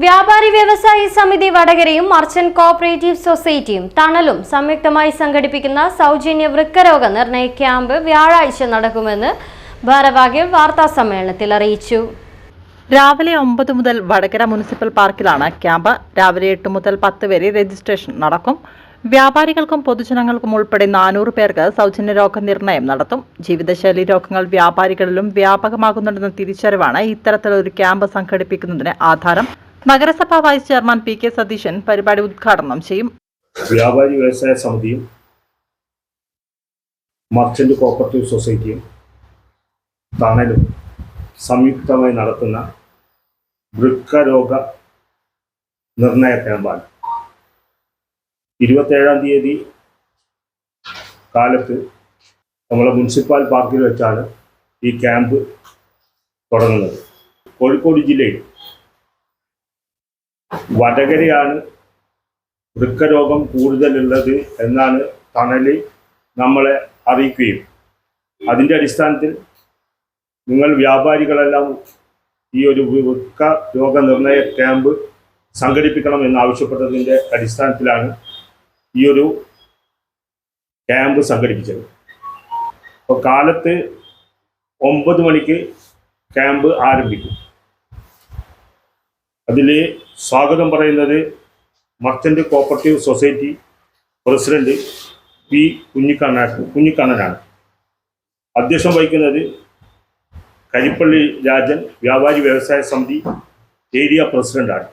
വ്യാപാരി വ്യവസായി സമിതി വടകരയും മർച്ചന്റ് കോഓപ്പറേറ്റീവ് സൊസൈറ്റിയും തണലും സംയുക്തമായി സംഘടിപ്പിക്കുന്ന സൗജന്യ വൃക്കരോഗ നിർണയ ക്യാമ്പ് വ്യാഴാഴ്ച നടക്കുമെന്ന് ഭാരവാഹികൾ വാർത്താസമ്മേളനത്തിൽ അറിയിച്ചു. രാവിലെ 9 മുതൽ വടകര മുനിസിപ്പൽ പാർക്കിലാണ് ക്യാമ്പ്. രാവിലെ 8 മുതൽ 10 വരെ രജിസ്ട്രേഷൻ നടക്കും. വ്യാപാരികൾക്കും പൊതുജനങ്ങൾക്കും ഉൾപ്പെടെ 400 പേർക്ക് സൗജന്യ രോഗനിർണയം നടത്തും. ജീവിതശൈലി രോഗങ്ങൾ വ്യാപാരികളിലും വ്യാപകമാകുന്നുണ്ടെന്ന തിരിച്ചറിവാണ് ഇത്തരത്തിലൊരു ക്യാമ്പ് സംഘടിപ്പിക്കുന്നതിന് ആധാരം. നഗരസഭാ vice chairman P K Satheesan പരിപാടി ഉദ്ഘാടനം ചെയ്യും. വ്യാപാരി വ്യവസായ സമിതിയും മർച്ചന്റ് കോഓപ്പറേറ്റീവ് സൊസൈറ്റിയും തണലും സംയുക്തമായി നടത്തുന്ന വൃക്കരോഗ നിർണയ ക്യാമ്പാണ്. 27-ാം തീയതി കാലത്ത് നമ്മളെ മുനിസിപ്പൽ പാർക്കിൽ വെച്ചാണ് ഈ ക്യാമ്പ് തുടങ്ങുന്നത്. കോഴിക്കോട് ജില്ലയിൽ വടകരയാണ് വൃക്കരോഗം കൂടുതലുള്ളത് എന്നാണ് തണൽ നമ്മളെ അറിയിക്കുകയും അതിൻ്റെ അടിസ്ഥാനത്തിൽ നിങ്ങൾ വ്യാപാരികളെല്ലാം ഈ ഒരു വൃക്ക രോഗനിർണയ ക്യാമ്പ് സംഘടിപ്പിക്കണം എന്നാവശ്യപ്പെട്ടതിൻ്റെ അടിസ്ഥാനത്തിലാണ് ഈ ഒരു ക്യാമ്പ് സംഘടിപ്പിച്ചത്. അപ്പോൾ കാലത്ത് 9 മണിക്ക് ക്യാമ്പ് ആരംഭിക്കും. അതിൽ സ്വാഗതം പറയുന്നത് merchant cooperative society president P കുഞ്ഞിക്കണ്ണനാണ്. അധ്യക്ഷം വഹിക്കുന്നത് കരിപ്പള്ളി രാജൻ വ്യാപാരി വ്യവസായ സമിതി ഏരിയ പ്രസിഡന്റാണ്.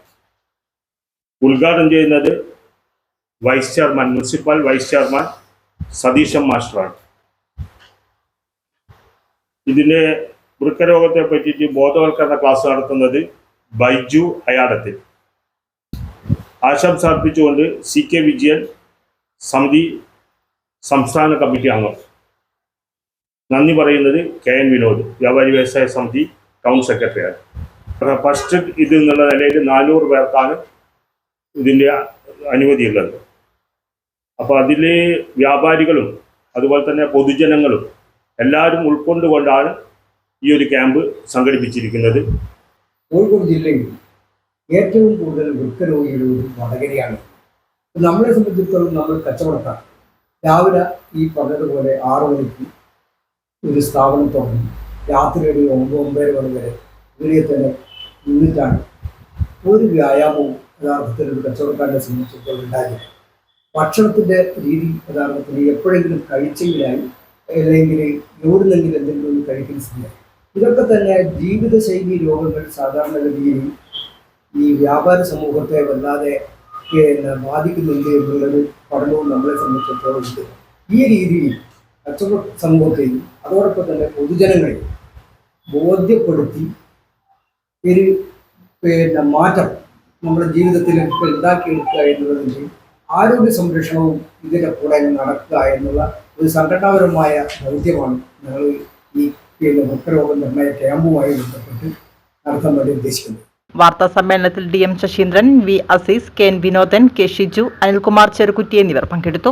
ഉദ്ഘാടനം ചെയ്യുന്നത് മുനിസിപ്പൽ വൈസ് ചെയർമാൻ സതീശൻ മാസ്റ്ററാണ്. ഇതിൻ്റെ വൃക്കരോഗത്തെ പറ്റിയിട്ട് ബോധവൽക്കരണ ക്ലാസ് നടത്തുന്നത് ബൈജു അയാടത്തിൽ. ആശംസ അർപ്പിച്ചുകൊണ്ട് CK വിജയൻ സമിതി സംസ്ഥാന കമ്മിറ്റി അംഗം. നന്ദി പറയുന്നത് KN വിനോദ് വ്യാപാരി വ്യവസായ സമിതി ടൗൺ സെക്രട്ടറിയാണ്. ഫസ്റ്റ് ഇത് എന്നുള്ള നിലയിൽ 400 പേർക്കാണ് ഇതിൻ്റെ അനുമതിയുള്ളത്. അപ്പോൾ അതിൽ വ്യാപാരികളും അതുപോലെ തന്നെ പൊതുജനങ്ങളും എല്ലാവരും ഉൾക്കൊണ്ടുകൊണ്ടാണ് ഈ ഒരു ക്യാമ്പ് സംഘടിപ്പിച്ചിരിക്കുന്നത്. കോഴിക്കോട് ജില്ലയിൽ ഏറ്റവും കൂടുതൽ വൃക്കരോഗികളുടെ വടകരയാണ്. നമ്മളെ സംബന്ധിച്ചിടത്തോളം നമ്മൾ കച്ചവടക്കാർ രാവിലെ ഈ പറഞ്ഞതുപോലെ 6 മണിക്ക് ഒരു സ്ഥാപനം തുടങ്ങി രാത്രി ഒരു 9-9:30 മണി വരെ ഇവിടെ തന്നെ നിന്നിട്ടാണ് ഒരു വ്യായാമവും യഥാർത്ഥത്തിൽ ഒരു കച്ചവടക്കാരനെ സംബന്ധിച്ചിടത്തോളം ഉണ്ടാകില്ല. ഭക്ഷണത്തിൻ്റെ രീതി യഥാർത്ഥത്തിൽ എപ്പോഴെങ്കിലും കഴിച്ചെങ്കിലായി അല്ലെങ്കിൽ എവിടുന്നെങ്കിലും എന്തെങ്കിലും ഒന്ന് കഴിക്കുന്ന സ്ഥിതിയായി. ഇതൊക്കെ തന്നെ ജീവിതശൈലി രോഗങ്ങൾ സാധാരണഗതിയിൽ ഈ വ്യാപാര സമൂഹത്തെ വല്ലാതെ ബാധിക്കുന്നുണ്ട് എന്നുള്ളൊരു പഠനവും നമ്മളെ സംബന്ധിച്ചിടത്തോളം ഉണ്ട്. ഈ രീതിയിൽ കച്ചവട സമൂഹത്തെയും അതോടൊപ്പം തന്നെ പൊതുജനങ്ങളെയും ബോധ്യപ്പെടുത്തി ഒരു മാറ്റം നമ്മുടെ ജീവിതത്തിൽ ഉണ്ടാക്കിയെടുക്കുക എന്നുള്ളതിൻ്റെ ആരോഗ്യ സംരക്ഷണവും ഇതിൻ്റെ കൂടെ നടക്കുക എന്നുള്ള ഒരു സംഘടനാപരമായ ദൗത്യമാണ് ഞങ്ങൾ ഈ വൃക്കരോഗ നിർണയ ക്യാമ്പുമായി ബന്ധപ്പെട്ട് നടത്താൻ വേണ്ടി ഉദ്ദേശിക്കുന്നത്. വാർത്താ സമ്മേളനത്തിൽ DM Saseendran, V Azeez, KN Vinodan, K Shiju, Anilkumar Cherukutty എന്നിവർ പങ്കെടുത്തു.